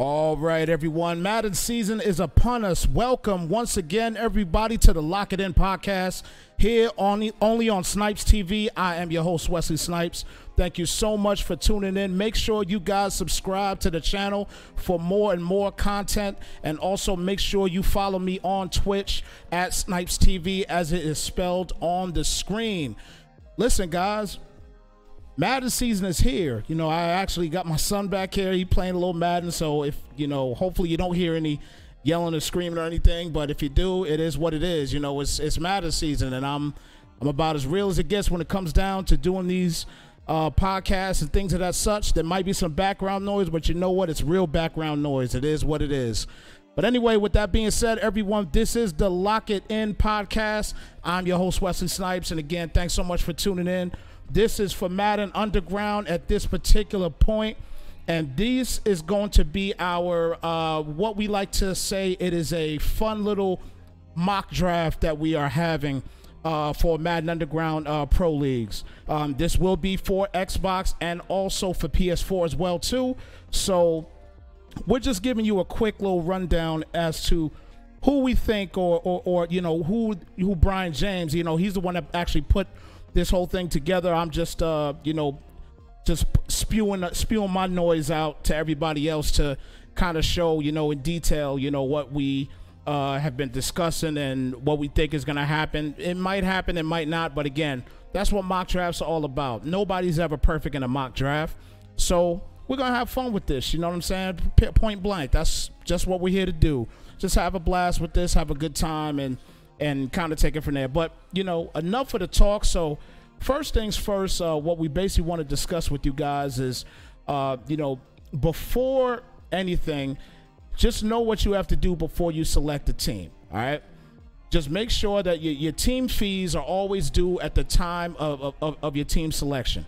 All right, everyone. Madden season is upon us. Welcome once again, everybody, to the Lock It In podcast here only on Snipes TV. I am your host, Wesley Snipes. Thank you so much for tuning in. Make sure you guys subscribe to the channel for more and more content. And also make sure you follow me on Twitch at Snipes TV as it is spelled on the screen. Listen, guys. Madden season is here. You know, I actually got my son back here. He playing a little Madden, so if, you know, hopefully you don't hear any yelling or screaming or anything, but if you do, it is what it is. You know, it's Madden season, and I'm about as real as it gets when it comes down to doing these podcasts and things of that such. There might be some background noise, but you know what? It's real background noise. It is what it is. But anyway, with that being said, everyone, this is the Lock It In podcast. I'm your host, Wesley Snipes, and again, thanks so much for tuning in. This is for Madden Underground at this particular point, and this is going to be our, what we like to say, it is a fun little mock draft that we are having for Madden Underground Pro Leagues. This will be for Xbox and also for PS4 as well, too. So we're just giving you a quick little rundown as to who we think or you know, who Brian James, you know, he's the one that actually put this whole thing together. I'm just you know, just spewing my noise out to everybody else to kind of show, you know, in detail, you know, what we have been discussing and what we think is going to happen. It might happen, it might not, but again, that's what mock drafts are all about. Nobody's ever perfect in a mock draft, so we're gonna have fun with this, you know what I'm saying? Point blank, that's just what we're here to do. Just have a blast with this, have a good time, and kind of take it from there. But, you know, enough of the talk. So first things first, what we basically want to discuss with you guys is, you know, before anything, just know what you have to do before you select a team. All right. Just make sure that your team fees are always due at the time of your team selection.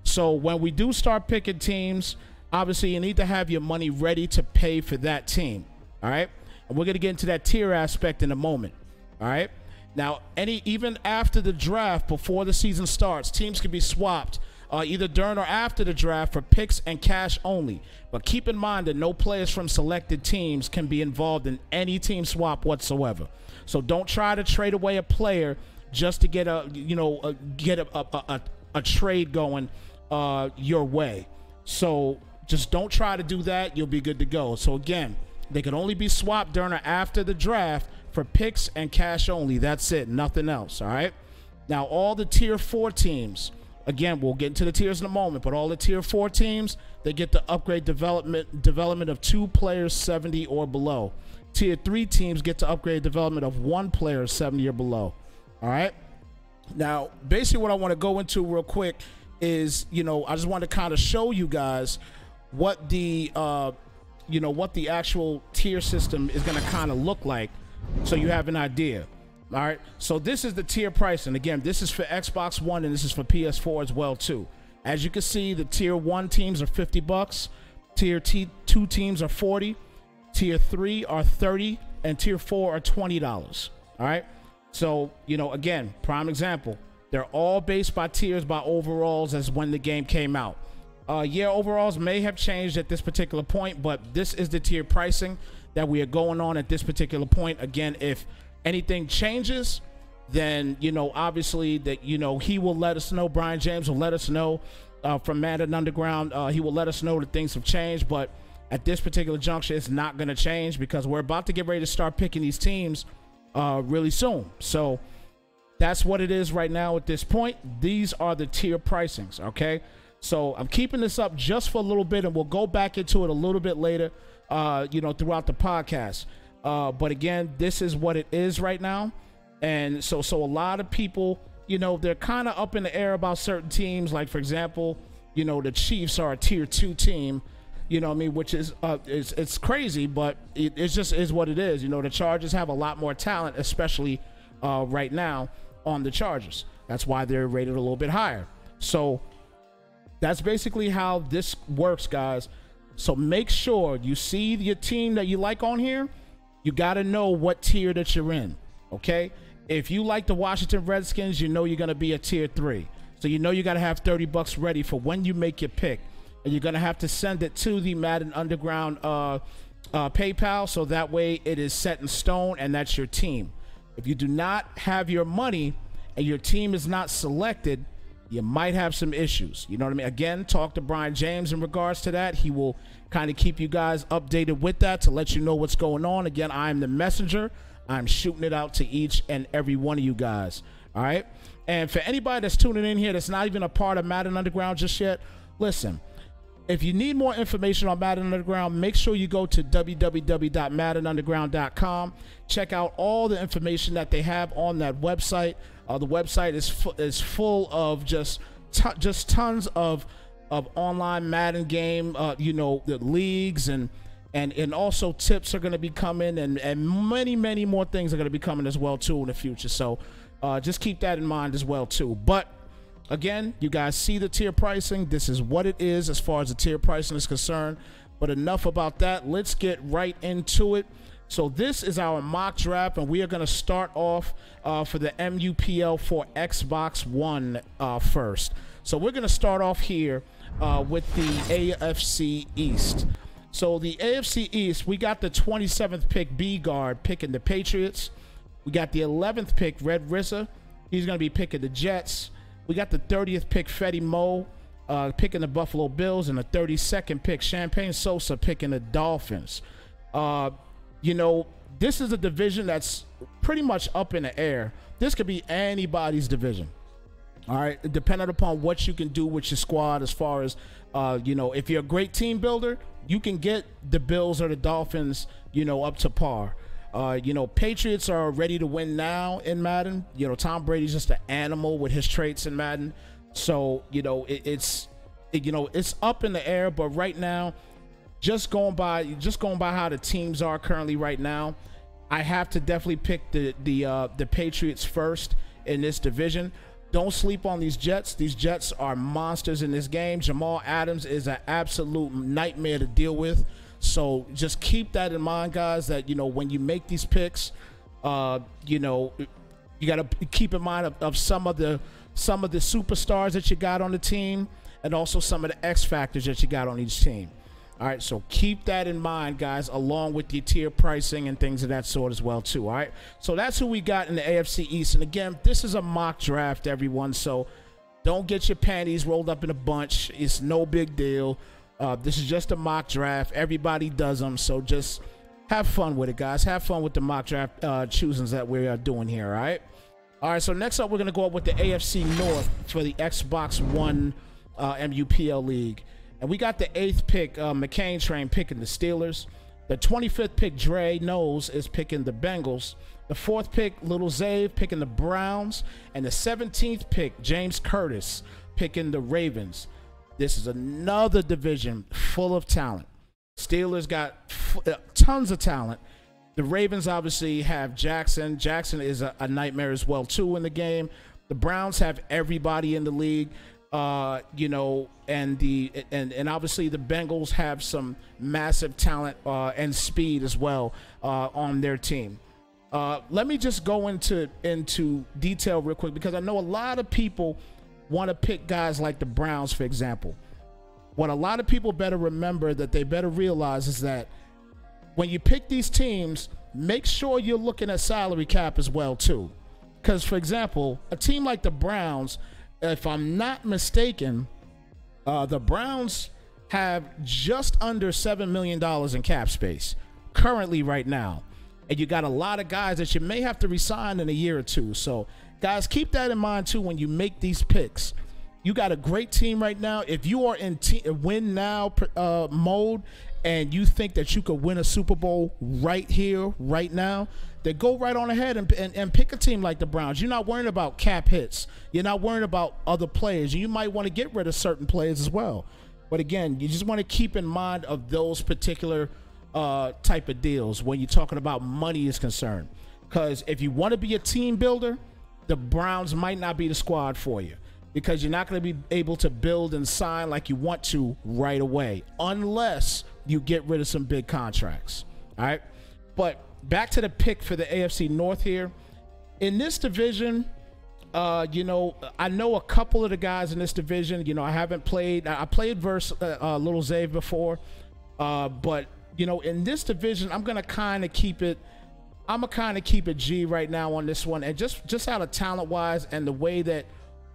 So when we do start picking teams, obviously you need to have your money ready to pay for that team. All right. And we're going to get into that tier aspect in a moment. All right. Now, even after the draft, before the season starts, teams can be swapped either during or after the draft for picks and cash only. But keep in mind that no players from selected teams can be involved in any team swap whatsoever. So don't try to trade away a player just to get a trade going your way. So just don't try to do that. You'll be good to go. So again, they can only be swapped during or after the draft for picks and cash only. That's it, nothing else. All right. Now, all the tier 4 teams, again, we'll get into the tiers in a moment, but all the tier 4 teams, they get the upgrade development of 2 players 70 or below. Tier 3 teams get to upgrade development of 1 player 70 or below. All right. Now, basically what I want to go into real quick is, you know, I just want to kind of show you guys what the you know, what the actual tier system is going to kind of look like, so you have an idea. All right, so this is the tier pricing. Again, this is for Xbox One and this is for PS4 as well too. As you can see, the tier 1 teams are $50, tier 2 teams are $40, tier 3 are $30, and tier 4 are $20. All right, so, you know, again, prime example, they're all based by tiers by overalls as when the game came out. Yeah, overalls may have changed at this particular point, but this is the tier pricing that we are going on at this particular point. Again, if anything changes, then, you know, obviously that, you know, he will let us know. Brian James will let us know from Madden Underground. He will let us know that things have changed, but at this particular juncture, it's not going to change because we're about to get ready to start picking these teams really soon. So that's what it is right now at this point. These are the tier pricings, okay? So I'm keeping this up just for a little bit, and we'll go back into it a little bit later, you know, throughout the podcast. But again, this is what it is right now. And so a lot of people, you know, they're kind of up in the air about certain teams. Like, for example, you know, the Chiefs are a tier 2 team, you know what I mean, which is it's crazy, but it just is what it is. You know, the Chargers have a lot more talent, especially right now on the Chargers. That's why they're rated a little bit higher. So that's basically how this works, guys. So make sure you see your team that you like on here. You got to know what tier that you're in, okay? If you like the Washington Redskins, you know you're going to be a tier 3. So you know you got to have $30 ready for when you make your pick. and you're going to have to send it to the Madden Underground PayPal, so that way it is set in stone and that's your team. If you do not have your money and your team is not selected, you might have some issues. You know what I mean? Again, talk to Brian James in regards to that. He will kind of keep you guys updated with that to let you know what's going on. Again, I'm the messenger. I'm shooting it out to each and every one of you guys. All right? And for anybody that's tuning in here that's not even a part of Madden Underground just yet, listen, if you need more information on Madden Underground, make sure you go to www.maddenunderground.com. Check out all the information that they have on that website. The website is full of just tons of online Madden game, the leagues and also tips are going to be coming and many more things are going to be coming as well too in the future. So just keep that in mind as well too. But again, you guys see the tier pricing. This is what it is as far as the tier pricing is concerned. But enough about that. Let's get right into it. So this is our mock draft, and we are going to start off for the MUPL for Xbox One first. So we're going to start off here with the AFC East. So the AFC East, we got the 27th pick B guard picking the Patriots. We got the 11th pick Red RZA. He's going to be picking the Jets. We got the 30th pick Fetty Mo picking the Buffalo Bills, and the 32nd pick Champagne Sosa picking the Dolphins. This is a division that's pretty much up in the air. This could be anybody's division. All right, depending upon what you can do with your squad as far as, if you're a great team builder, you can get the Bills or the Dolphins, up to par. Patriots are ready to win now in Madden. Tom Brady's just an animal with his traits in Madden. So, it's up in the air, but right now, just going by how the teams are currently right now, I have to definitely pick the Patriots first in this division. Don't sleep on these Jets. These Jets are monsters in this game. Jamal Adams is an absolute nightmare to deal with. So just keep that in mind, guys, that, when you make these picks, you got to keep in mind of some of the superstars that you got on the team and also some of the X factors that you got on each team. All right, so keep that in mind, guys, along with your tier pricing and things of that sort as well, too. All right, so that's who we got in the AFC East. And again, this is a mock draft, everyone. So don't get your panties rolled up in a bunch. It's no big deal. This is just a mock draft. Everybody does them, so just have fun with it, guys. Have fun with the mock draft choosings that we are doing here. All right. All right. So next up, we're gonna go up with the AFC North for the Xbox One MUPL League. And we got the 8th pick, McCain Train, picking the Steelers. The 25th pick, Dre Knows, is picking the Bengals. The 4th pick, Little Zave, picking the Browns. And the 17th pick, James Curtis, picking the Ravens. This is another division full of talent. Steelers got tons of talent. The Ravens obviously have Jackson. Jackson is a nightmare as well, too, in the game. The Browns have everybody in the league. And obviously the Bengals have some massive talent and speed as well on their team. Let me just go into detail real quick, because I know a lot of people want to pick guys like the Browns, for example. What a lot of people better remember, that they better realize, is that when you pick these teams, make sure you're looking at salary cap as well too. Because, for example, a team like the Browns, if I'm not mistaken, the Browns have just under $7 million in cap space currently right now. And you got a lot of guys that you may have to resign in a year or two. So, guys, keep that in mind, too, when you make these picks. You got a great team right now. If you are in win now mode and you think that you could win a Super Bowl right here, right now, then go right on ahead and pick a team like the Browns. You're not worrying about cap hits. You're not worrying about other players. You might want to get rid of certain players as well. But, again, you just want to keep in mind of those particular type of deals when you're talking about money is concerned. Because if you want to be a team builder, the Browns might not be the squad for you, because you're not going to be able to build and sign like you want to right away unless you get rid of some big contracts. All right. But back to the pick for the AFC North here. In this division, You know, I know a couple of the guys in this division. You know, I haven't played. I played versus Little Zave before, but you know, in this division, I'm gonna kind of keep it. I'm gonna kind of keep it G right now on this one, and just out of talent wise and the way that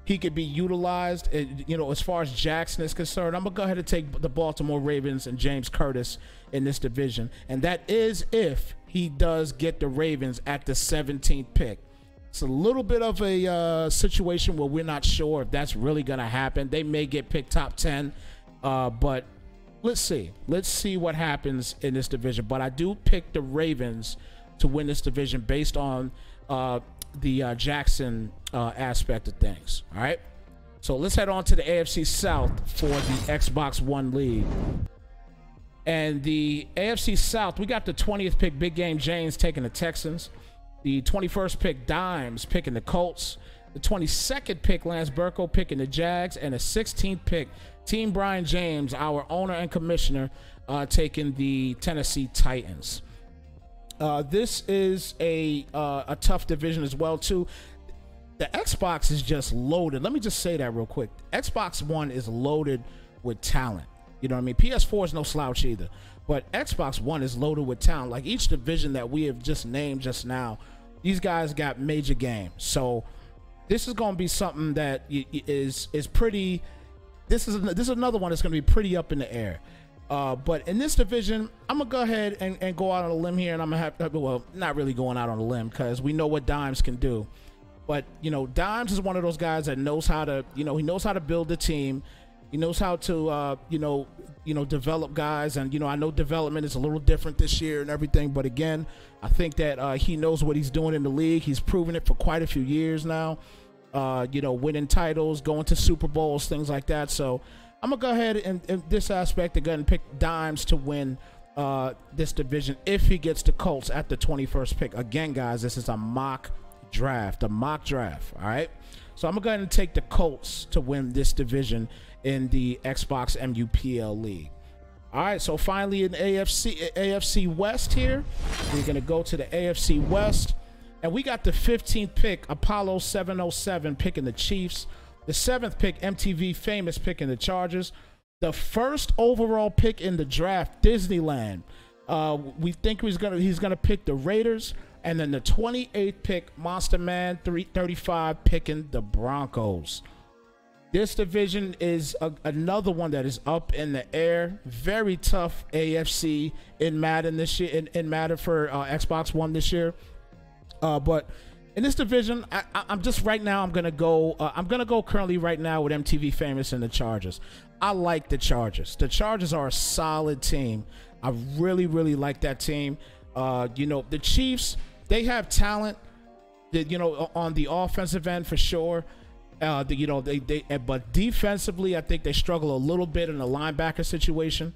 he could be utilized, you know, as far as Jackson is concerned, I'm gonna go ahead and take the Baltimore Ravens and James Curtis in this division, and that is if he does get the Ravens at the 17th pick. It's a little bit of a situation where we're not sure if that's really gonna happen. They may get picked top 10, but let's see. Let's see what happens in this division. But I do pick the Ravens to win this division based on the Jackson aspect of things. All right, so let's head on to the AFC South for the Xbox One League. And the AFC South, we got the 20th pick, Big Game James taking the Texans. The 21st pick, Dimes picking the Colts. The 22nd pick, Lance Burko picking the Jags. And the 16th pick, Team Brian James, our owner and commissioner, taking the Tennessee Titans. This is a tough division as well too. The Xbox is just loaded. Let me just say that real quick. Xbox One is loaded with talent. You know what I mean? PS4 is no slouch either, but Xbox One is loaded with talent. Like each division that we have just named just now, these guys got major games. So this is going to be something that is pretty. This is another one that's going to be pretty up in the air. But in this division, I'm gonna go ahead and go out on a limb here, and I'm gonna have, well, not really going out on a limb because we know what Dimes can do. But you know, Dimes is one of those guys that knows how to, you know, he knows how to build a team. He knows how to, you know, develop guys, and you know, I know development is a little different this year and everything. But again, I think that he knows what he's doing in the league. He's proven it for quite a few years now. You know, winning titles, going to Super Bowls, things like that. So I'm gonna go ahead and in this aspect and go ahead and pick Dimes to win this division if he gets the Colts at the 21st pick. Again, guys, this is a mock draft, All right, so I'm gonna go ahead and take the Colts to win this division in the Xbox MUPL League. All right, so finally in AFC West here, we're gonna go to the AFC West, and we got the 15th pick, Apollo 707 picking the Chiefs. The 7th pick, MTV Famous picking the Chargers. The first overall pick in the draft, Disneyland. We think he's gonna pick the Raiders, and then the 28th pick, Monster Man 335 picking the Broncos. This division is another one that is up in the air. Very tough AFC in Madden this year. In Madden for Xbox One this year, but. In this division, I'm just right now. I'm gonna go currently right now with MTV Famous and the Chargers. I like the Chargers. The Chargers are a solid team. I really like that team. You know, the Chiefs, they have talent. You know, on the offensive end for sure. You know, but defensively, I think they struggle a little bit in the linebacker situation.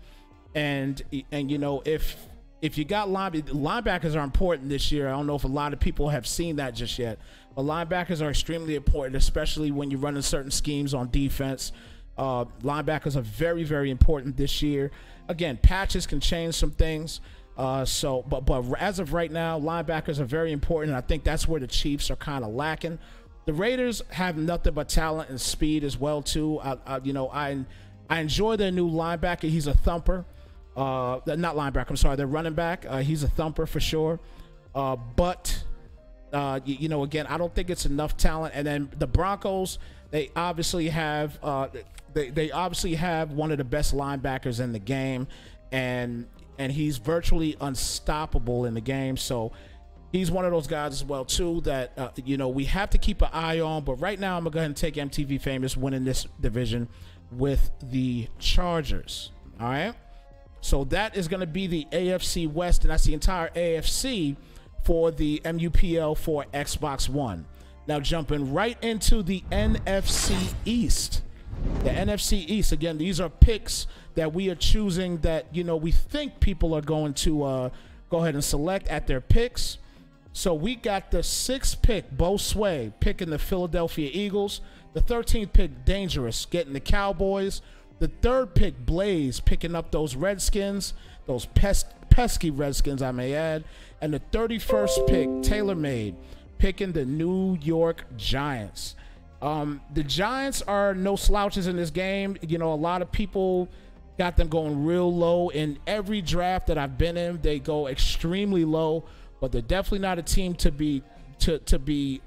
And you know, if you got linebackers are important this year. I don't know if a lot of people have seen that just yet, but linebackers are extremely important, especially when you're running certain schemes on defense. Linebackers are very important this year. Again, patches can change some things. But as of right now, linebackers are very important. I think that's where the Chiefs are kind of lacking. The Raiders have nothing but talent and speed as well too. You know, I enjoy their new linebacker. He's a thumper. Not linebacker, I'm sorry, they're running back. He's a thumper for sure. But you know, again, I don't think it's enough talent. And then the Broncos, they obviously have they obviously have one of the best linebackers in the game, and he's virtually unstoppable in the game. So he's one of those guys as well too that you know, we have to keep an eye on. But right now, I'm gonna go ahead and take MTV Famous winning this division with the Chargers. All right. So that is going to be the AFC West, and that's the entire AFC for the MUPL for Xbox One. Now jumping right into the NFC East. The NFC East, again, these are picks that we are choosing that, you know, we think people are going to go ahead and select at their picks. So we got the 6th pick, Bo Sway, picking the Philadelphia Eagles. The 13th pick, Dangerous, getting the Cowboys. The 3rd pick, Blaze, picking up those Redskins, those pesky Redskins, I may add. And the 31st pick, TaylorMade, picking the New York Giants. The Giants are no slouches in this game. You know, a lot of people got them going real low. In every draft that I've been in, they go extremely low, but they're definitely not a team to be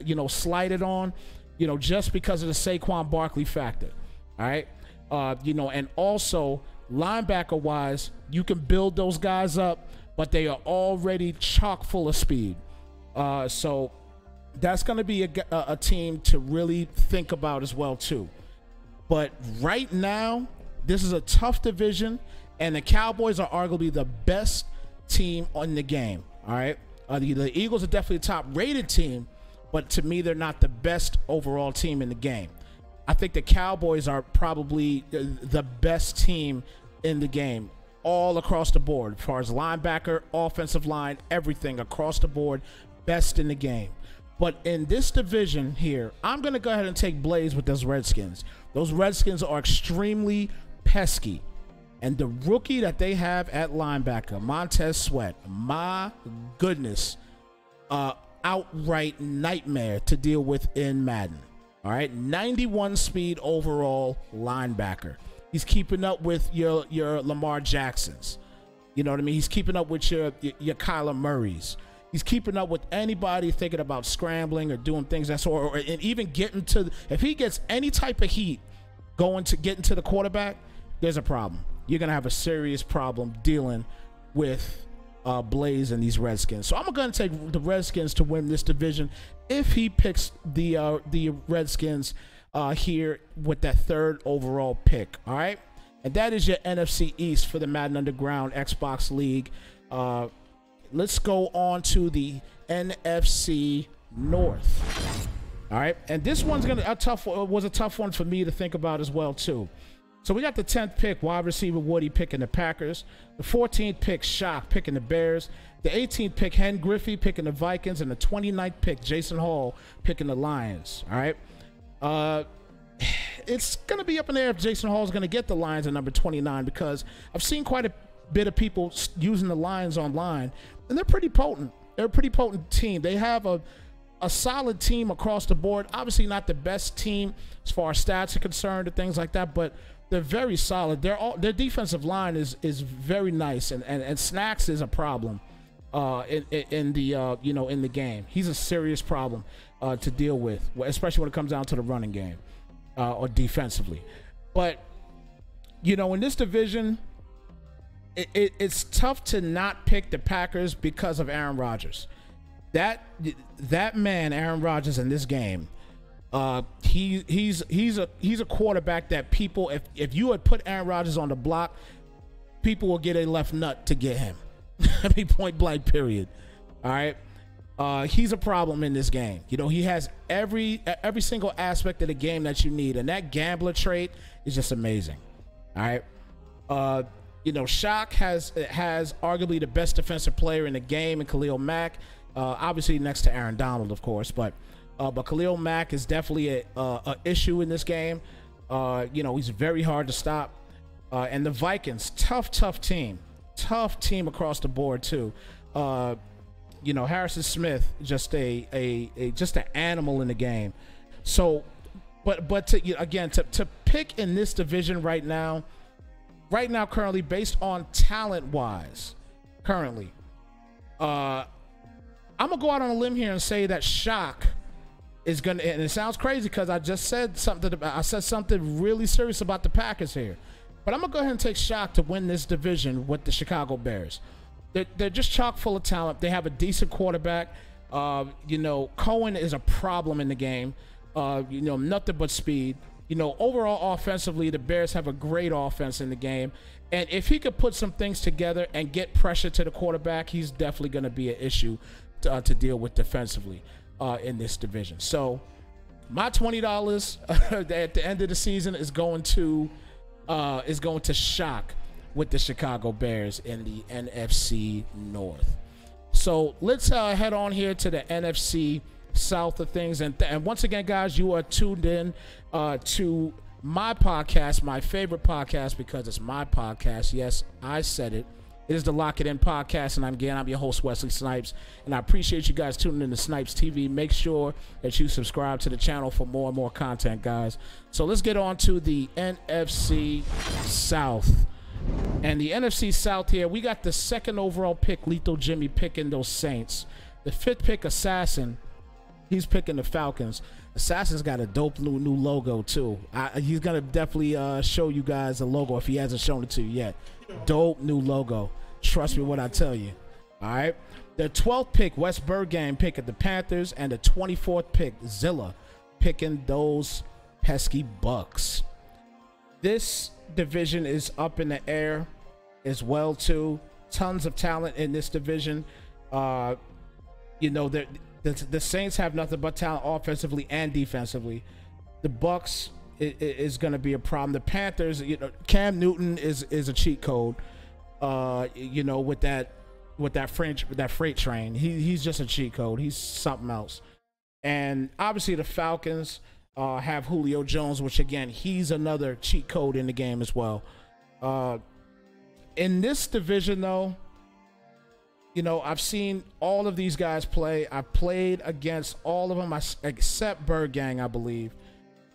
you know, slighted on, you know, just because of the Saquon Barkley factor. All right. You know, and also linebacker wise, you can build those guys up, but they are already chock full of speed. So that's going to be a team to really think about as well too. But right now, this is a tough division, and the Cowboys are arguably the best team in the game. All right, the Eagles are definitely a top-rated team, but to me, they're not the best overall team in the game. I think the Cowboys are probably the best team in the game, all across the board, as far as linebacker, offensive line, everything across the board, best in the game. But in this division here, I'm going to go ahead and take Blaze with those Redskins. Those Redskins are extremely pesky. And the rookie that they have at linebacker, Montez Sweat, my goodness, outright nightmare to deal with in Madden. All right, 91 speed overall linebacker. He's keeping up with your Lamar Jacksons. You know what I mean? He's keeping up with your Kyler Murrays. He's keeping up with anybody thinking about scrambling or doing things that sort, and even getting to, if he gets any type of heat getting to the quarterback, there's a problem. You're going to have a serious problem dealing with Blaze and these Redskins. So I'm going to take the Redskins to win this division if he picks the Redskins here with that third overall pick. All right. And that is your NFC East for the Madden Underground Xbox League. Let's go on to the NFC North. All right. And this one's was a tough one for me to think about as well, too. So we got the 10th pick, wide receiver Woody picking the Packers. The 14th pick, Shock picking the Bears. The 18th pick, Hen Griffey picking the Vikings. And the 29th pick, Jason Hall picking the Lions. All right. It's going to be up in the air if Jason Hall is going to get the Lions at number 29, because I've seen quite a bit of people using the Lions online, and they're pretty potent. They're a pretty potent team. They have a solid team across the board. Obviously not the best team as far as stats are concerned and things like that, but they're very solid. Their defensive line is very nice, and Snacks is a problem in the game. He's a serious problem to deal with, especially when it comes down to the running game or defensively. But in this division, it's tough to not pick the Packers because of Aaron Rodgers. That man, Aaron Rodgers, in this game, he's a quarterback that people, if you had put Aaron Rodgers on the block, people will get a left nut to get him. I mean, point blank, period. All right. He's a problem in this game. He has every single aspect of the game that you need, and that gambler trait is just amazing. All right. Shock has arguably the best defensive player in the game in Khalil Mack. Obviously next to Aaron Donald, of course, but Khalil Mack is definitely a issue in this game. He's very hard to stop. And the Vikings, tough team across the board too. Harrison Smith, just an animal in the game. So, but to pick in this division right now, currently, based on talent wise, currently, I'm gonna go out on a limb here and say that Shock is gonna, and it sounds crazy because I just said something really serious about the Packers here, but I'm gonna go ahead and take Shock to win this division with the Chicago Bears. They're just chock full of talent. They have a decent quarterback. Cohen is a problem in the game. Nothing but speed. Overall offensively, the Bears have a great offense in the game. And if he could put some things together and get pressure to the quarterback, he's definitely going to be an issue to deal with defensively in this division. So my $20 at the end of the season is going to Shock with the Chicago Bears in the NFC North. So let's head on here to the NFC South of things. And once again, guys, you are tuned in to my podcast, my favorite podcast, because it's my podcast. Yes, I said it. It is the Lock It In podcast, and I'm your host, Wesley Snipes, and I appreciate you guys tuning in to Snipes TV. Make sure that you subscribe to the channel for more and more content, guys. So let's get on to the NFC South. And the NFC South here, we got the second overall pick, Lethal Jimmy, picking those Saints. The fifth pick, Assassin, he's picking the Falcons. Assassin's got a dope new logo too. He's gonna definitely show you guys the logo if he hasn't shown it to you yet. Dope new logo. Trust me when I tell you. All right. The 12th pick, Wes Bergame, picking the Panthers, and the 24th pick, Zilla, picking those pesky Bucks. This division is up in the air as well too. Tons of talent in this division. You know, the Saints have nothing but talent offensively and defensively. The Bucks is going to be a problem. The Panthers, you know, Cam Newton is a cheat code. You know, with that freight train, he's just a cheat code. He's something else. And obviously the Falcons have Julio Jones, which again, he's another cheat code in the game as well. In this division, though, you know, I've seen all of these guys play. I've played against all of them except Bergang, I believe.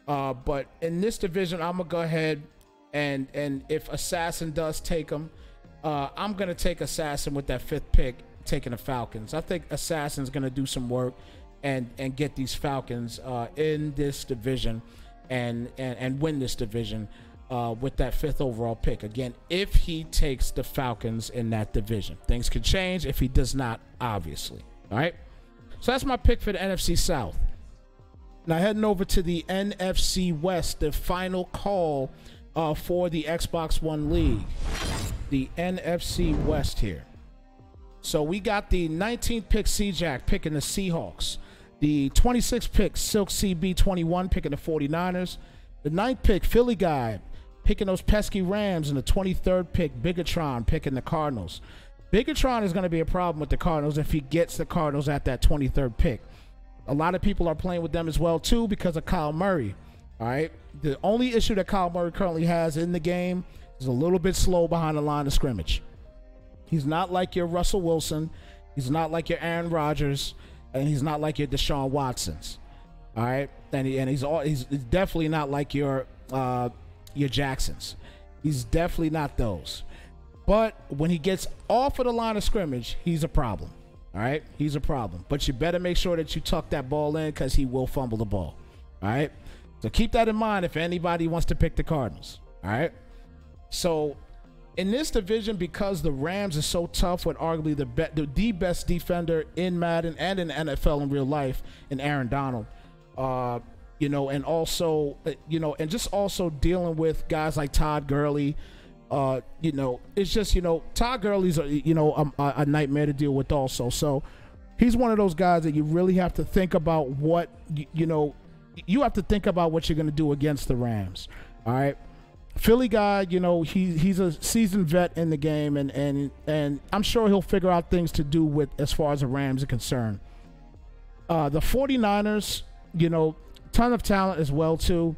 But in this division, I'm gonna go ahead and if Assassin does take them, I'm gonna take Assassin with that fifth pick, taking the Falcons. I think Assassin's gonna do some work and get these Falcons in this division and win this division with that fifth overall pick. Again, if he takes the Falcons in that division, things could change if he does not, obviously. All right. So that's my pick for the NFC South. Now heading over to the NFC West, the final call for the Xbox One League, the NFC West here. So we got the 19th pick, C-Jack, picking the Seahawks. The 26th pick, Silk CB21, picking the 49ers. The 9th pick, Philly Guy, picking those pesky Rams. And the 23rd pick, Bigatron, picking the Cardinals. Bigatron is going to be a problem with the Cardinals if he gets the Cardinals at that 23rd pick. A lot of people are playing with them as well, too, because of Kyle Murray. All right. The only issue that Kyle Murray currently has in the game is a little bit slow behind the line of scrimmage. He's not like your Russell Wilson. He's not like your Aaron Rodgers. And he's not like your Deshaun Watsons. All right. And he's definitely not like your Jacksons. He's definitely not those. But when he gets off of the line of scrimmage, he's a problem. All right, he's a problem. But you better make sure that you tuck that ball in because he will fumble the ball. All right, so keep that in mind if anybody wants to pick the Cardinals. All right, so in this division, because the Rams are so tough with arguably the best defender in Madden and in NFL in real life, in Aaron Donald, you know, and also, you know, and just also dealing with guys like Todd Gurley. You know, it's just, you know, Todd Gurley's, you know, a nightmare to deal with also. So he's one of those guys that you really have to think about what, you know, you have to think about what you're going to do against the Rams. All right. Philly Guy, you know, he's a seasoned vet in the game, and I'm sure he'll figure out things to do with as far as the Rams are concerned. The 49ers, you know, ton of talent as well, too,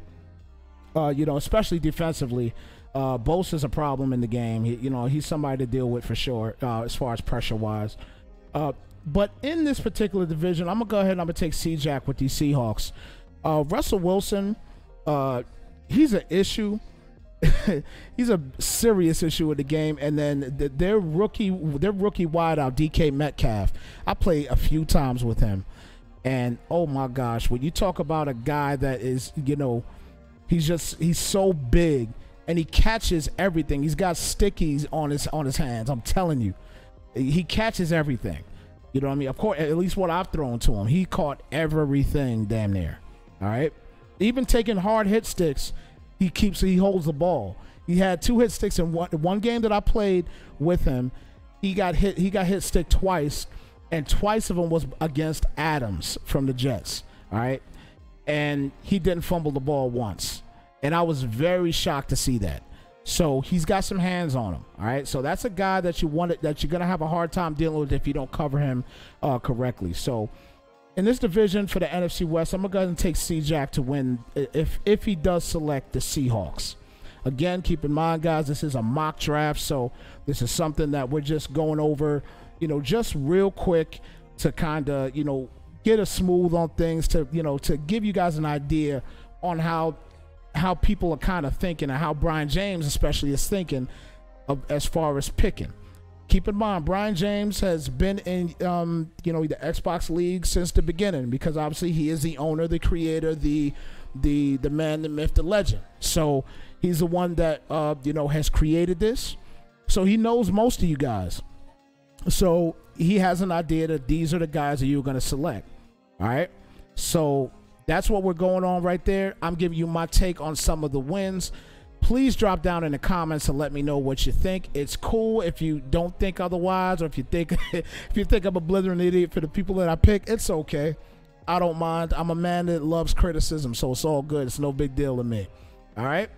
you know, especially defensively. Bosa's a problem in the game. You know, he's somebody to deal with for sure, as far as pressure-wise. But in this particular division, I'm going to go ahead and I'm going to take C-Jack with these Seahawks. Russell Wilson, he's an issue. He's a serious issue with the game. And then their rookie wideout, DK Metcalf, I played a few times with him. And, oh, my gosh, when you talk about a guy that is, you know, he's so big. And he catches everything. He's got stickies on his hands. I'm telling you, he catches everything. You know what I mean? Of course, at least what I've thrown to him, he caught everything damn near. All right. Even taking hard hit sticks, he holds the ball. He had 2 hit sticks in one game that I played with him. He got hit stick twice, and twice of them was against Adams from the Jets. All right, and he didn't fumble the ball once. And I was very shocked to see that. So he's got some hands on him. All right. So that's a guy that you're going to have a hard time dealing with if you don't cover him correctly. So in this division for the NFC West, I'm going to go ahead and take C-Jack to win if he does select the Seahawks. Again, keep in mind, guys, this is a mock draft, so this is something that we're just going over, just real quick to kind of, get a smooth on things, to, to give you guys an idea on how people are kind of thinking, and how Brian James especially is thinking as far as picking. Keep in mind, Brian James has been in, the Xbox League since the beginning, because obviously he is the owner, the creator, the man, the myth, the legend. So he's the one that, has created this. So he knows most of you guys. So he has an idea that these are the guys that you're going to select. All right. So that's what we're going on right there. I'm giving you my take on some of the wins. Please drop down in the comments and let me know what you think. It's cool if you don't think otherwise, or if you think I'm a blithering idiot for the people that I pick. It's okay. I don't mind. I'm a man that loves criticism, so it's all good. It's no big deal to me. All right.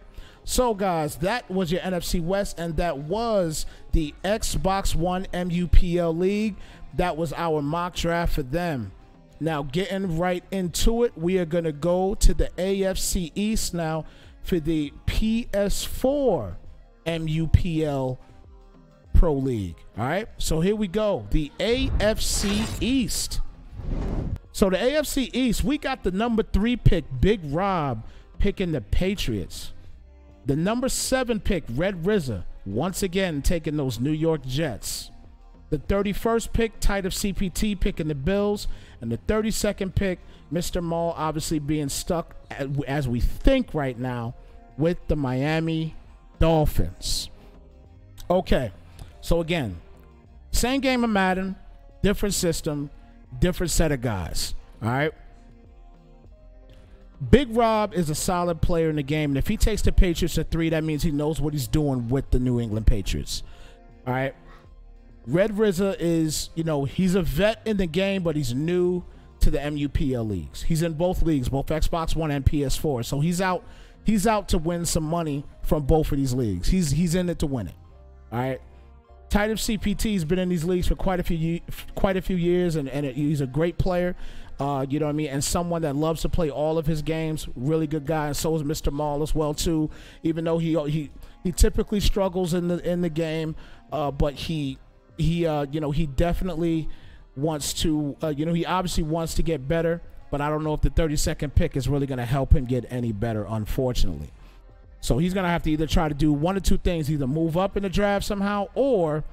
So, guys, that was your NFC West, and that was the Xbox One MUPL League. That was our mock draft for them. Now, getting right into it, we are going to go to the AFC East now for the PS4 MUPL Pro League. All right, so here we go. The AFC East. So the AFC East, we got the number 3 pick, Big Rob, picking the Patriots. The number 7 pick, Red RZA, once again taking those New York Jets. The 31st pick, Tight of CPT, picking the Bills. And the 32nd pick, Mr. Maul, obviously being stuck, as we think right now, with the Miami Dolphins. Okay, so again, same game of Madden, different system, different set of guys. All right. Big Rob is a solid player in the game, and if he takes the Patriots to 3, that means he knows what he's doing with the New England Patriots. All right. Red RZA is, he's a vet in the game, but he's new to the MUPL leagues. He's in both leagues, both Xbox One and PS4. So he's out to win some money from both of these leagues. He's in it to win it. All right. Tight of CPT has been in these leagues for quite a few years, and he's a great player. You know what I mean? And someone that loves to play all of his games. Really good guy. And so is Mr. Maul as well too. Even though he typically struggles in the game, but he definitely wants to. He obviously wants to get better. But I don't know if the 32nd pick is really going to help him get any better, unfortunately. So he's going to have to either try to do one or two things: either move up in the draft somehow, or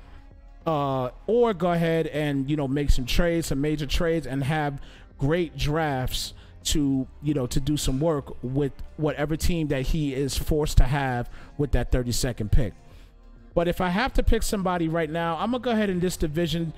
go ahead and make some trades, some major trades, and have great drafts to do some work with whatever team that he is forced to have with that 32nd pick. But if I have to pick somebody right now, I'm gonna go ahead in this division,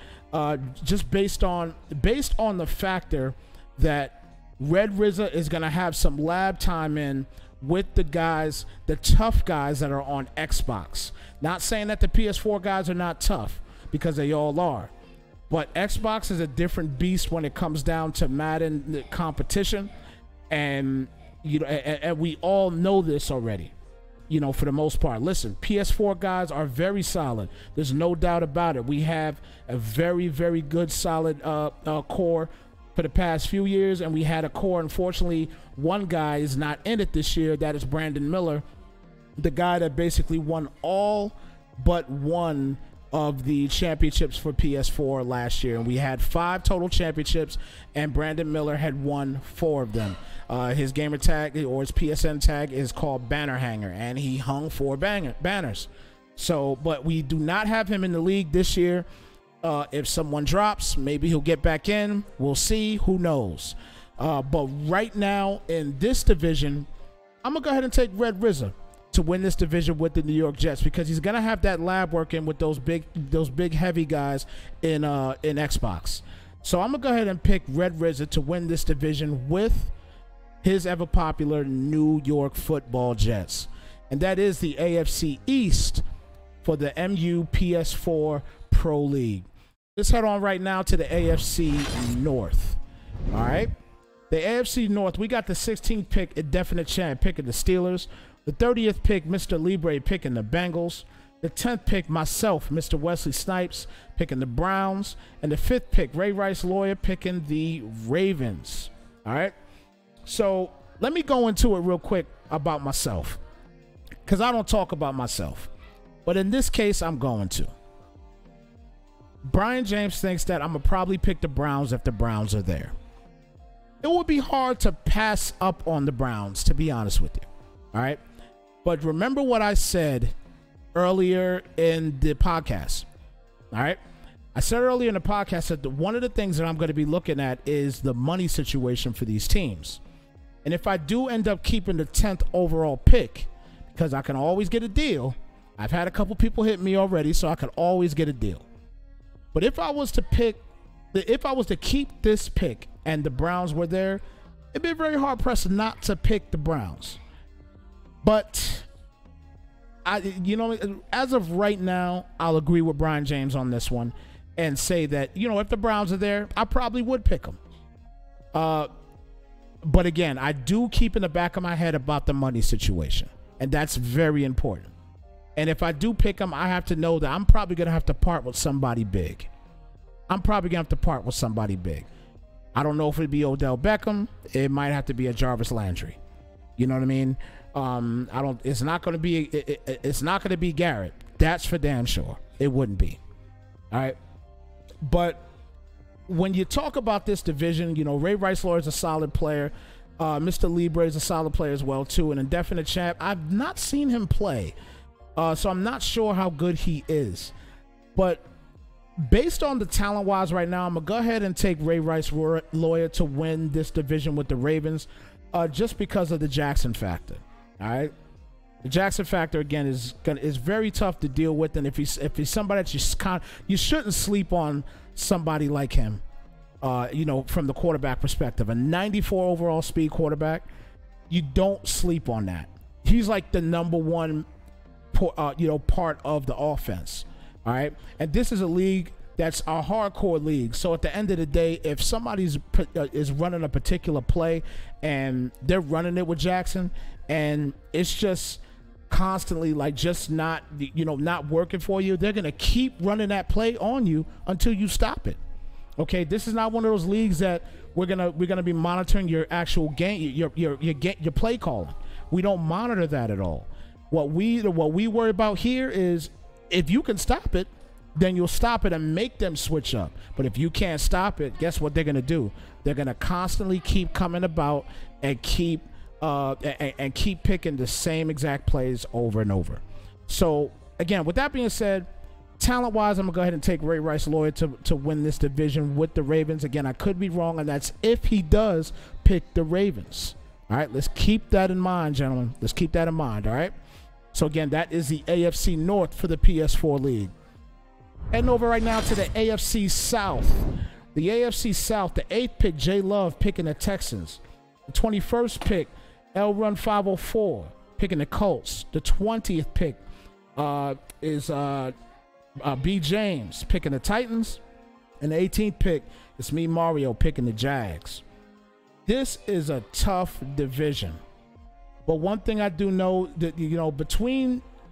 just based on the factor that Red RZA is gonna have some lab time in with the guys, the tough guys that are on Xbox. Not saying that the PS4 guys are not tough, because they all are. But Xbox is a different beast when it comes down to Madden competition, and and we all know this already. For the most part. Listen, PS4 guys are very solid. There's no doubt about it. We have a very, very good, solid core for the past few years, and we had a core. Unfortunately, one guy is not in it this year. That is Brandon Miller, the guy that basically won all but one of the championships for PS4 last year. And we had 5 total championships, and Brandon Miller had won 4 of them. His gamer tag, or his PSN tag, is called Banner Hanger, and he hung 4 banners. So, but we do not have him in the league this year. If someone drops, maybe he'll get back in. We'll see. Who knows? But right now in this division, I'm gonna go ahead and take Red RZA to win this division with the New York Jets, because he's gonna have that lab working with those big heavy guys in Xbox. So I'm gonna go ahead and pick Red RZA to win this division with his ever popular New York Football Jets, and that is the AFC East for the MUPS4 Pro League. Let's head on right now to the AFC North. All right, the AFC North, we got the 16th pick, Indefinite Champ, picking the Steelers. The 30th pick, Mr. Libre, picking the Bengals. The 10th pick, myself, Mr. Wesley Snipes, picking the Browns. And the 5th pick, Ray Rice Lawyer, picking the Ravens. All right. So let me go into it real quick about myself. because I don't talk about myself. But in this case, I'm going to. Brian James thinks that I'm going to probably pick the Browns if the Browns are there. It would be hard to pass up on the Browns, to be honest with you. All right? But remember what I said earlier in the podcast. All right? I said earlier in the podcast that one of the things that I'm going to be looking at is the money situation for these teams. And if I do end up keeping the 10th overall pick, because I can always get a deal, I've had a couple people hit me already, so I could always get a deal. But if I was to keep this pick and the Browns were there, it'd be very hard pressed not to pick the Browns. But as of right now, I'll agree with Brian James on this one and say that, if the Browns are there, I probably would pick them. But again, I do keep in the back of my head about the money situation, and that's very important. And if I do pick them, I have to know that I'm probably going to have to part with somebody big. I don't know if it'd be Odell Beckham. It might have to be a Jarvis Landry. You know what I mean? It's not going to be Garrett. That's for damn sure. It wouldn't be. All right. But when you talk about this division, Ray Rice-Law is a solid player. Mr. Libre is a solid player as well, too. An indefinite champ. I've not seen him play. So I'm not sure how good he is. But based on the talent-wise right now, I'm going to go ahead and take Ray Rice-Law to win this division with the Ravens just because of the Jackson factor. All right? The Jackson factor, again, is very tough to deal with. And if he's somebody that you shouldn't sleep on somebody like him, from the quarterback perspective. A 94 overall speed quarterback, you don't sleep on that. He's like the number one part of the offense. All right. And this is a league that's a hardcore league. So at the end of the day, if somebody's is running a particular play and they're running it with Jackson and it's just constantly not working for you, they're going to keep running that play on you until you stop it. Okay. This is not one of those leagues that we're going to be monitoring your actual game, your play calling. We don't monitor that at all. What we worry about here is if you can stop it, then you'll stop it and make them switch up. But if you can't stop it, guess what they're going to do? They're going to constantly keep coming about and keep picking the same exact plays over and over. So again, with that being said, talent-wise, I'm going to go ahead and take Ray Rice-Law to win this division with the Ravens. Again, I could be wrong, and that's if he does pick the Ravens. All right, let's keep that in mind, gentlemen. Let's keep that in mind, all right? So, again, that is the AFC North for the PS4 League. Heading over right now to the AFC South. The AFC South, the 8th pick, J Love picking the Texans. The 21st pick, L Run 504 picking the Colts. The 20th pick is B James picking the Titans. And the 18th pick is me, Mario, picking the Jags. This is a tough division. But one thing I do know that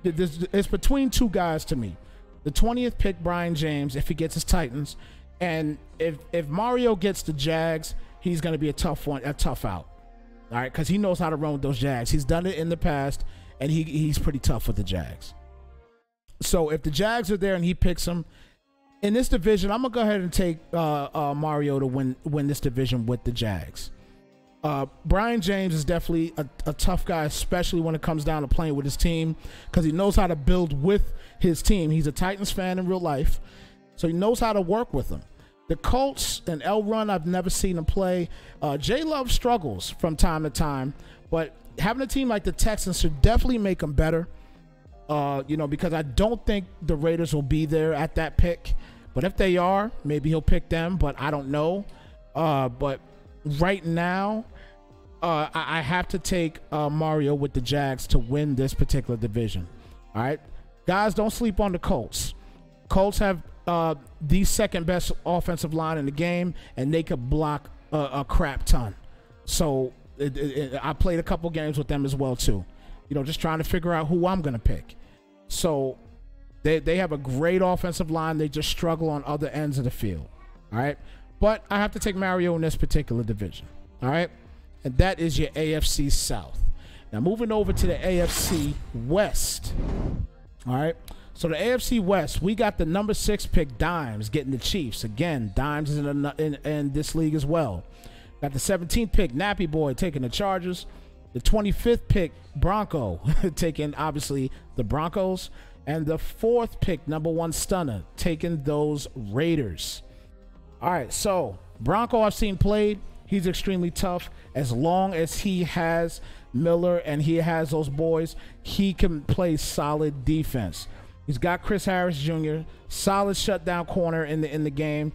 it's between two guys to me. The 20th pick, Brian James, if he gets his Titans, and if Mario gets the Jags, he's going to be a tough out. All right, because he knows how to run with those Jags. He's done it in the past, and he's pretty tough with the Jags. So if the Jags are there and he picks them in this division, I'm gonna go ahead and take Mario to win this division with the Jags. Brian James is definitely a tough guy, especially when it comes down to playing with his team, because he knows how to build with his team. He's a Titans fan in real life, so he knows how to work with them. The Colts and L Run, I've never seen him play. J Love struggles from time to time, but having a team like the Texans should definitely make him better. Because I don't think the Raiders will be there at that pick. But if they are, maybe he'll pick them, but I don't know. But right now, I have to take Mario with the Jags to win this particular division. All right? Guys, don't sleep on the Colts. Colts have the second best offensive line in the game, and they could block a crap ton. So I played a couple games with them as well, too. Just trying to figure out who I'm going to pick. So they have a great offensive line. They just struggle on other ends of the field. All right? But I have to take Mario in this particular division. All right? And that is your AFC South. Now moving over to the AFC West. All right. So the AFC West, we got the number 6 pick, Dimes, getting the Chiefs. Again, Dimes is in this league as well. Got the 17th pick, Nappy Boy, taking the Chargers. The 25th pick, Bronco, taking, obviously, the Broncos. And the 4th pick, number 1 Stunner, taking those Raiders. All right, so Bronco I've seen played. He's extremely tough. As long as he has Miller and he has those boys, he can play solid defense. He's got Chris Harris Jr., solid shutdown corner in the game,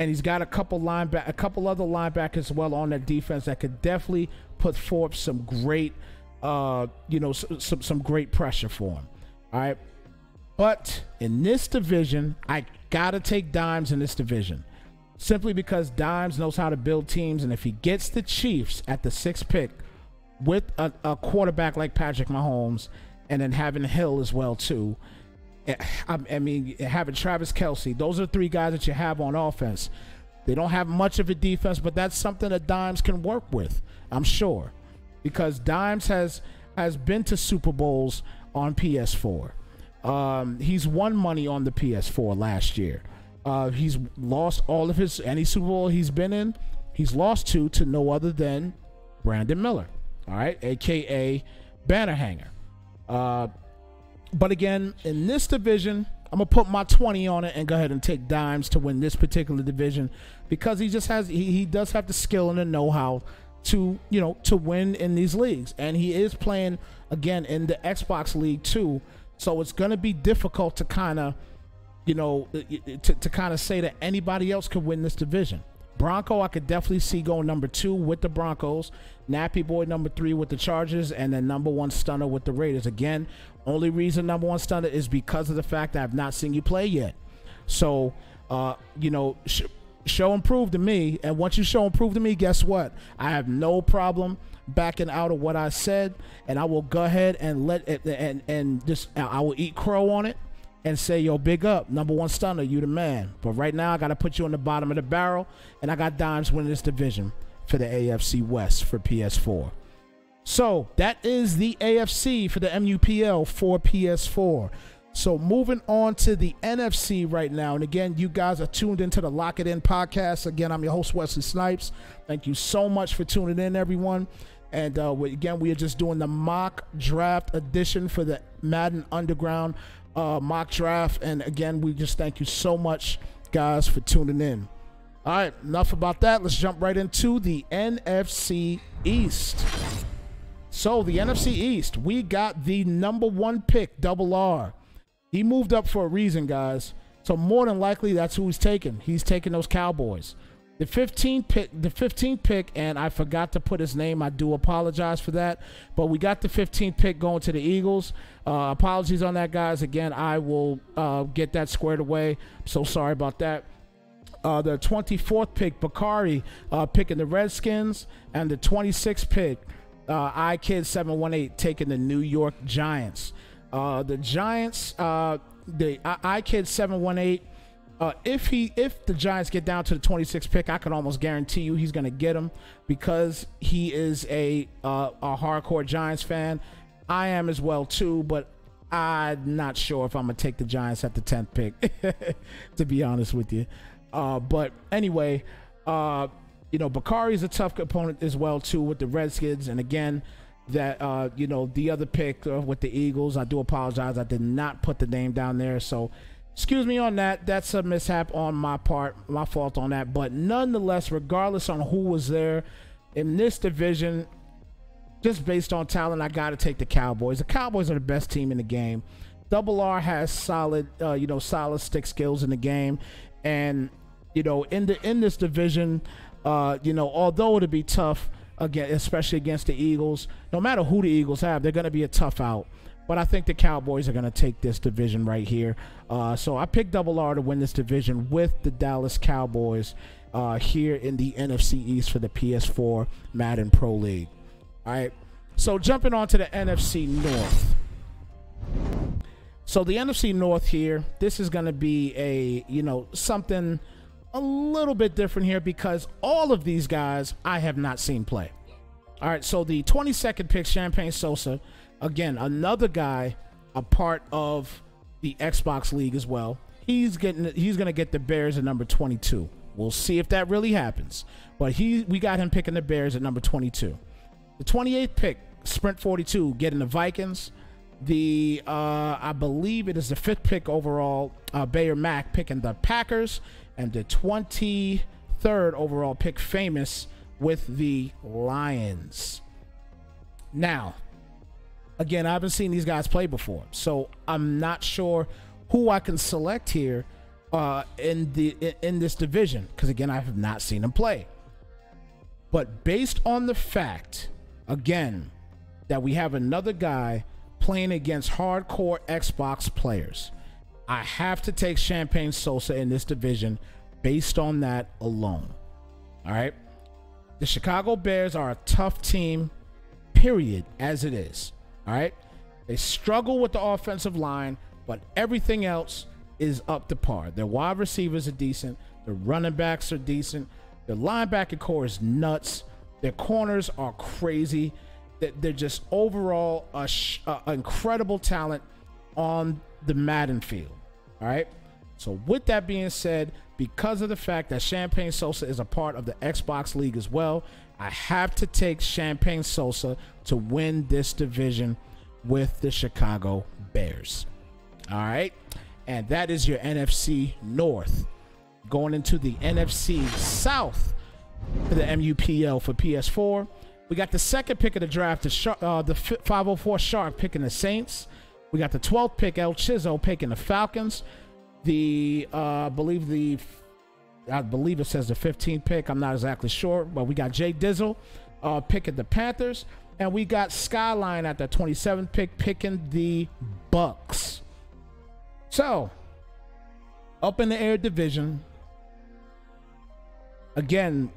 and he's got a couple other linebackers as well on that defense that could definitely put forth some great, some great pressure for him. All right, but in this division, I gotta take Dimes in this division, simply because Dimes knows how to build teams, and if he gets the Chiefs at the 6th pick with a quarterback like Patrick Mahomes, and then having Hill as well too. I mean, having Travis Kelce, those are 3 guys that you have on offense. They don't have much of a defense, but that's something that Dimes can work with, I'm sure, because Dimes has been to Super Bowls on PS4. He's won money on the PS4 last year. He's lost all of any Super Bowl he's been in. He's lost to no other than Brandon Miller, all right, aka Banner Hanger. But again, in this division, I'm gonna put my 20 on it and go ahead and take Dimes to win this particular division, because he just has he does have the skill and the know-how to win in these leagues, and he is playing again in the Xbox League too. So it's gonna be difficult to kind of say that anybody else could win this division. Bronco, I could definitely see going number 2 with the Broncos, Nappy Boy number 3 with the Chargers, and then number 1 Stunner with the Raiders. Again, only reason number 1 Stunner is because of the fact that I've not seen you play yet. So, show and prove to me, and once you show and prove to me, guess what? I have no problem backing out of what I said, and I will go ahead and let it, and just I will eat crow on it and say, yo, big up, number 1 Stunner, you the man. But right now, I got to put you on the bottom of the barrel, and I got Dimes winning this division for the AFC West for PS4. So that is the AFC for the MUPL for PS4. So moving on to the NFC right now. And again, you guys are tuned into the Lock It In podcast. Again, I'm your host, Wesley Snipes. Thank you so much for tuning in, everyone. And again, we are just doing the mock draft edition for the Madden Underground mock draft. And again, we just thank you so much, guys, for tuning in. All right, enough about that. Let's jump right into the NFC East. So the NFC East, we got the number 1 pick, Double R. He moved up for a reason, guys. So more than likely, that's who he's taking. He's taking those Cowboys. The 15th pick, and I forgot to put his name. I do apologize for that. But we got the 15th pick going to the Eagles. Apologies on that, guys. Again, I will get that squared away. I'm so sorry about that. The 24th pick, Bakari, picking the Redskins. And the 26th pick, iKid718, taking the New York Giants. The Giants, the iKid718, if the Giants get down to the 26th pick, I can almost guarantee you he's going to get him, because he is a hardcore Giants fan. I am as well too, but I'm not sure if I'm going to take the Giants at the 10th pick, to be honest with you. But anyway, Bakari's a tough opponent as well too with the Redskins. And again, that the other pick with the Eagles, I do apologize, I did not put the name down there, so excuse me on that. That's a mishap on my part, my fault on that. But nonetheless, regardless on who was there in this division, just based on talent, I got to take the Cowboys. The Cowboys are the best team in the game. Double R has solid stick skills in the game, and in this division, although it'll be tough again, especially against the Eagles, no matter who the Eagles have, they're going to be a tough out. But I think the Cowboys are going to take this division right here. So I picked Double R to win this division with the Dallas Cowboys here in the NFC East for the PS4 Madden Pro League. All right. So jumping on to the NFC North. So the NFC North here, this is going to be something a little bit different here, because all of these guys I have not seen play. All right, so the 22nd pick, Champagne Sosa, again, another guy, a part of the Xbox League as well. He's going to get the Bears at number 22. We'll see if that really happens. But we got him picking the Bears at number 22. The 28th pick, Sprint 42, getting the Vikings. I believe it is the 5th pick overall, Bayer Mack picking the Packers, and the 23rd overall pick, Famous, with the Lions. Now, again, I haven't seen these guys play before, so I'm not sure who I can select here in this division, because again, I have not seen them play. But based on the fact, again, that we have another guy playing against hardcore Xbox players, I have to take Champagne Sosa in this division based on that alone. All right. The Chicago Bears are a tough team, period, as it is. All right. They struggle with the offensive line, but everything else is up to par. Their wide receivers are decent. Their running backs are decent. Their linebacker core is nuts. Their corners are crazy. They're just overall incredible talent on the Madden field. All right. So with that being said, because of the fact that Champagne Sosa is a part of the Xbox League as well, I have to take Champagne Sosa to win this division with the Chicago Bears. All right. And that is your NFC North. Going into the NFC South for the MUPL for PS4. We got the 2nd pick of the draft, the 504 Shark picking the Saints. We got the 12th pick, El Chizo picking the Falcons. I believe it says the 15th pick. I'm not exactly sure, but we got Jay Dizzle picking the Panthers, and we got Skyline at the 27th pick picking the Bucks. So, up in the air division, again,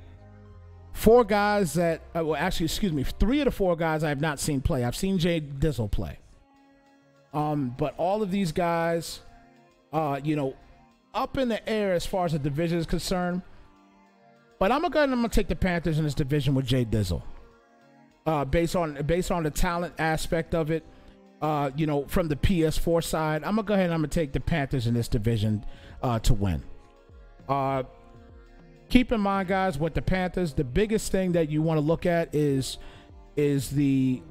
4 guys that, three of the 4 guys I have not seen play. I've seen Jay Dizzle play. But all of these guys, up in the air as far as the division is concerned. But I'm gonna take the Panthers in this division with Jay Dizzle. Based on the talent aspect of it, from the PS4 side, I'm gonna go ahead and I'm gonna take the Panthers in this division to win. Keep in mind, guys, with the Panthers, the biggest thing that you want to look at is the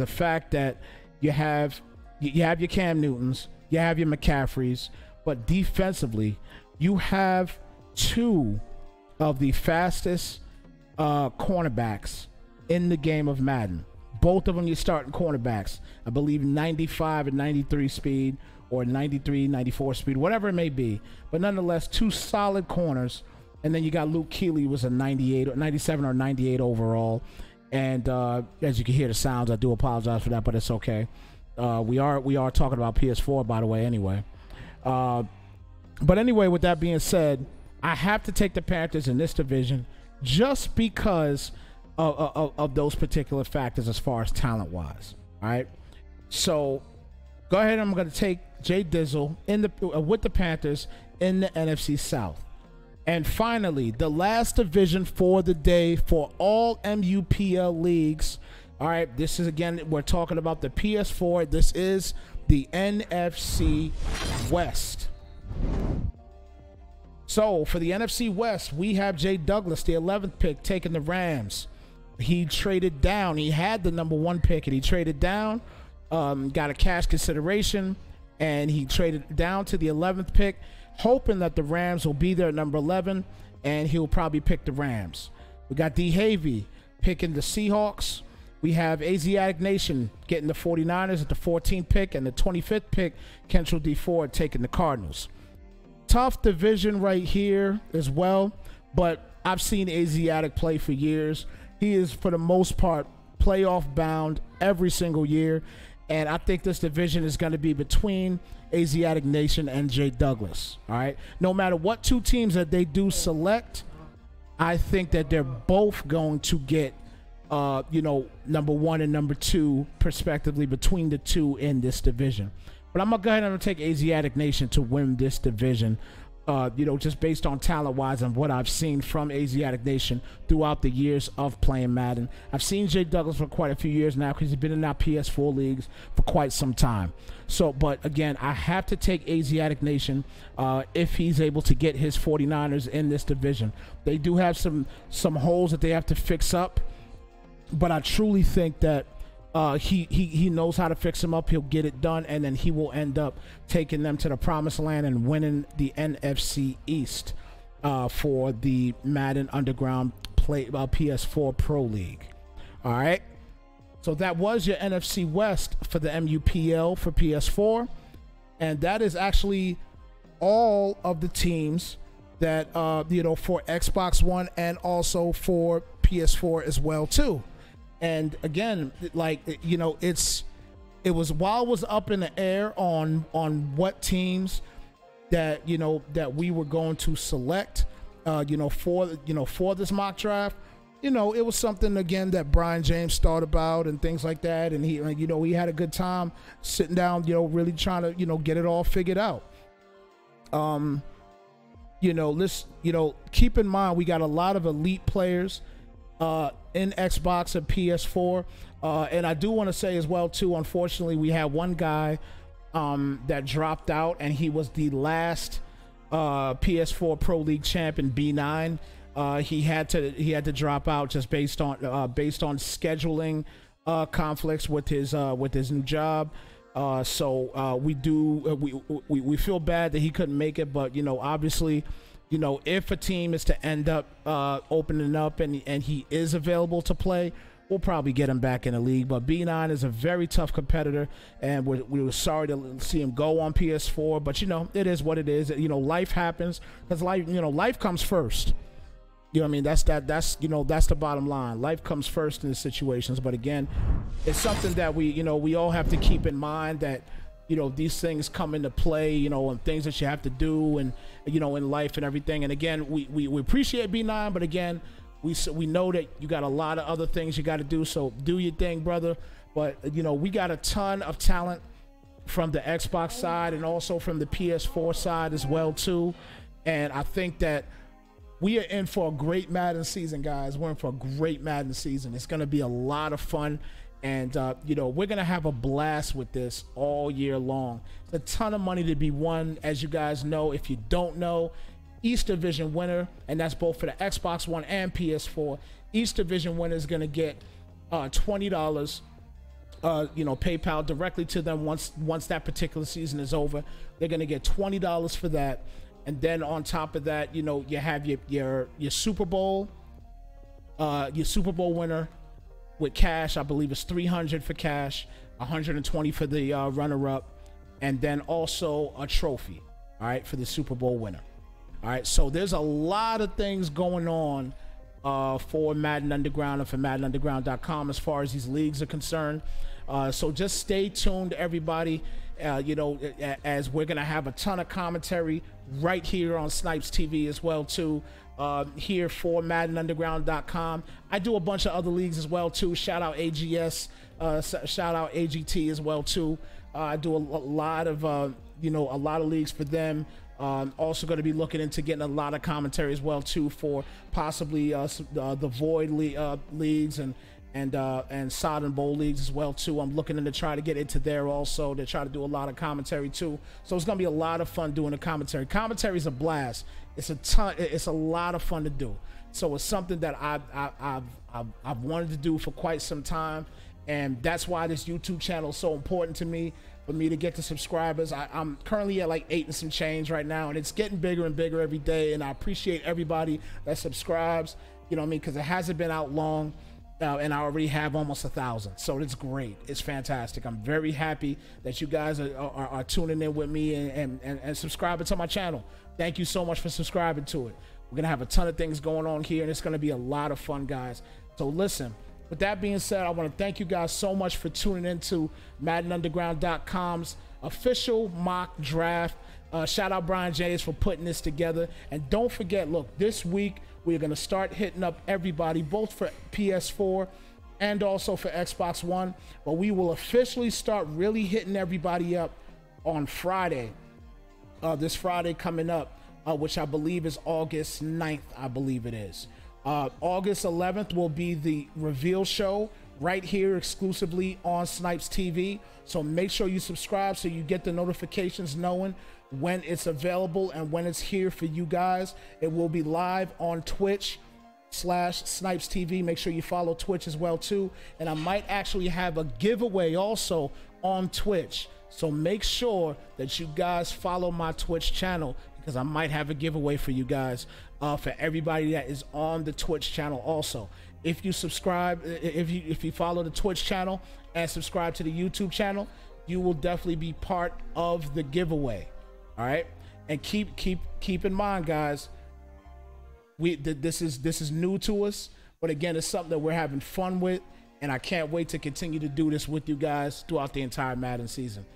fact that you have your Cam Newtons, you have your McCaffreys, but defensively, you have 2 of the fastest cornerbacks in the game of Madden. Both of them you're starting cornerbacks. I believe 95 and 93 speed, or 93, 94 speed, whatever it may be. But nonetheless, 2 solid corners. And then you got Luke Keeley, was a 98 or 97 or 98 overall. And as you can hear the sounds, I do apologize for that, but it's okay. We are talking about PS4, by the way, anyway. But anyway, with that being said, I have to take the Panthers in this division just because of those particular factors as far as talent-wise. All right? So go ahead. I'm going to take Jay Dizzle with the Panthers in the NFC South. And finally, the last division for the day for all MUPL leagues. All right, this is, again, we're talking about the PS4. This is the NFC West. So for the NFC West, we have Jay Douglas, the 11th pick, taking the Rams. He traded down. He had the number 1 pick, and he traded down, got a cash consideration, and he traded down to the 11th pick, hoping that the Rams will be there at number 11, and he'll probably pick the Rams. We got D. Havey picking the Seahawks. We have Asiatic Nation getting the 49ers at the 14th pick, and the 25th pick, Kentrell D. Ford taking the Cardinals. Tough division right here as well, but I've seen Asiatic play for years. He is, for the most part, playoff bound every single year, and I think this division is going to be between Asiatic Nation and Jay Douglas. All right, no matter what 2 teams that they do select, I think that they're both going to get number 1 and number 2 respectively between the 2 in this division. But I'm gonna go ahead and take Asiatic Nation to win this division just based on talent-wise and what I've seen from Asiatic Nation throughout the years of playing Madden. I've seen Jay Douglas for quite a few years now because he's been in our PS4 leagues for quite some time. So, but again, I have to take Asiatic Nation if he's able to get his 49ers in this division. They do have some holes that they have to fix up, but I truly think that he knows how to fix them up. He'll get it done, and then he will end up taking them to the promised land and winning the NFC East for the Madden Underground PS4 Pro League. All right, so that was your NFC West for the MUPL for PS4, and that is actually all of the teams that for Xbox One and also for PS4 as well too. And again, it was while it was up in the air on what teams that that we were going to select, for this mock draft. It was something again that Brian James thought about and things like that, and he had a good time sitting down, really trying to get it all figured out. Let's keep in mind we got a lot of elite players in Xbox and PS4, and I do want to say as well too, unfortunately we had one guy that dropped out, and he was the last PS4 Pro League champion, B9. He had to drop out just based on scheduling conflicts with his new job. So we feel bad that he couldn't make it, but obviously, if a team is to end up opening up and he is available to play, we'll probably get him back in the league. But B9 is a very tough competitor, and we were sorry to see him go on PS4. But it is what it is. Life happens because life comes first. What I mean? That's the bottom line. Life comes first in the situations. But again, it's something that we all have to keep in mind, that these things come into play, and things that you have to do, and in life and everything. And again, we appreciate B9, but again, we know that you got a lot of other things you got to do. So do your thing, brother. But we got a ton of talent from the Xbox side and also from the PS4 side as well too. And I think that we are in for a great Madden season, guys. We're in for a great Madden season. It's going to be a lot of fun. And, we're going to have a blast with this all year long. It's a ton of money to be won, as you guys know. If you don't know, East Division winner, and that's both for the Xbox One and PS4, East Division winner is going to get $20, PayPal directly to them once that particular season is over. They're going to get $20 for that. And then on top of that, you have your Super Bowl winner with cash. I believe it's $300 for cash, $120 for the runner-up, and then also a trophy, all right, for the Super Bowl winner. All right, so there's a lot of things going on for Madden Underground and for MaddenUnderground.com as far as these leagues are concerned. So just stay tuned, everybody. As we're gonna have a ton of commentary right here on Snipes TV as well too, here for MaddenUnderground.com. I do a bunch of other leagues as well too. Shout out AGS, shout out AGT as well too. I do a lot of leagues for them. Also going to be looking into getting a lot of commentary as well too for possibly the Void leagues and Sodom Bowl leagues as well too. I'm looking to try to get into there also, to try to do a lot of commentary too. So it's gonna be a lot of fun doing the commentary. Commentary is a blast. It's a lot of fun to do. So it's something that I've wanted to do for quite some time, and that's why this YouTube channel is so important to me. For me to get the subscribers, I'm currently at like 8 and some change right now, and it's getting bigger and bigger every day. And I appreciate everybody that subscribes. You know what I mean? Because it hasn't been out long. And I already have almost 1,000, so it's great. It's fantastic. I'm very happy that you guys are tuning in with me and subscribing to my channel. Thank you so much for subscribing to it. We're gonna have a ton of things going on here, and it's gonna be a lot of fun, guys. So listen, with that being said, I want to thank you guys so much for tuning into MaddenUnderground.com's official mock draft. Shout out Brian James for putting this together. And don't forget, look, this week we're going to start hitting up everybody, both for PS4 and also for Xbox One. But we will officially start really hitting everybody up on Friday. This Friday coming up, which I believe is August 9th, I believe it is. August 11th will be the reveal show right here exclusively on Snipes TV. So make sure you subscribe so you get the notifications knowing when it's available and when it's here for you guys. It will be live on Twitch/Snipes TV. Make sure you follow Twitch as well too. And I might actually have a giveaway also on Twitch. So make sure that you guys follow my Twitch channel, because I might have a giveaway for you guys, for everybody that is on the Twitch channel also. If you subscribe, if you follow the Twitch channel and subscribe to the YouTube channel, you will definitely be part of the giveaway. All right, and keep in mind, guys, this is new to us, but again, it's something that we're having fun with, and I can't wait to continue to do this with you guys throughout the entire Madden season.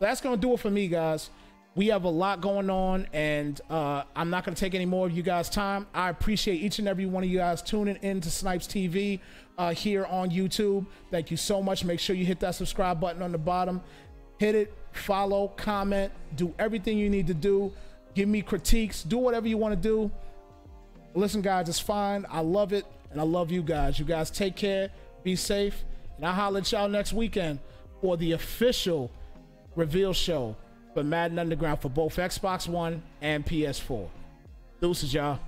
That's gonna do it for me, guys. We have a lot going on, and I'm not going to take any more of you guys' time. I appreciate each and every one of you guys tuning in to Snipes TV here on YouTube. Thank you so much. Make sure you hit that subscribe button on the bottom. Hit it, follow, comment, do everything you need to do. Give me critiques, do whatever you want to do. Listen, guys, it's fine. I love it, and I love you guys. You guys take care, be safe, and I'll holler at y'all next weekend for the official reveal show for Madden Underground for both Xbox One and PS4. Deuces, y'all.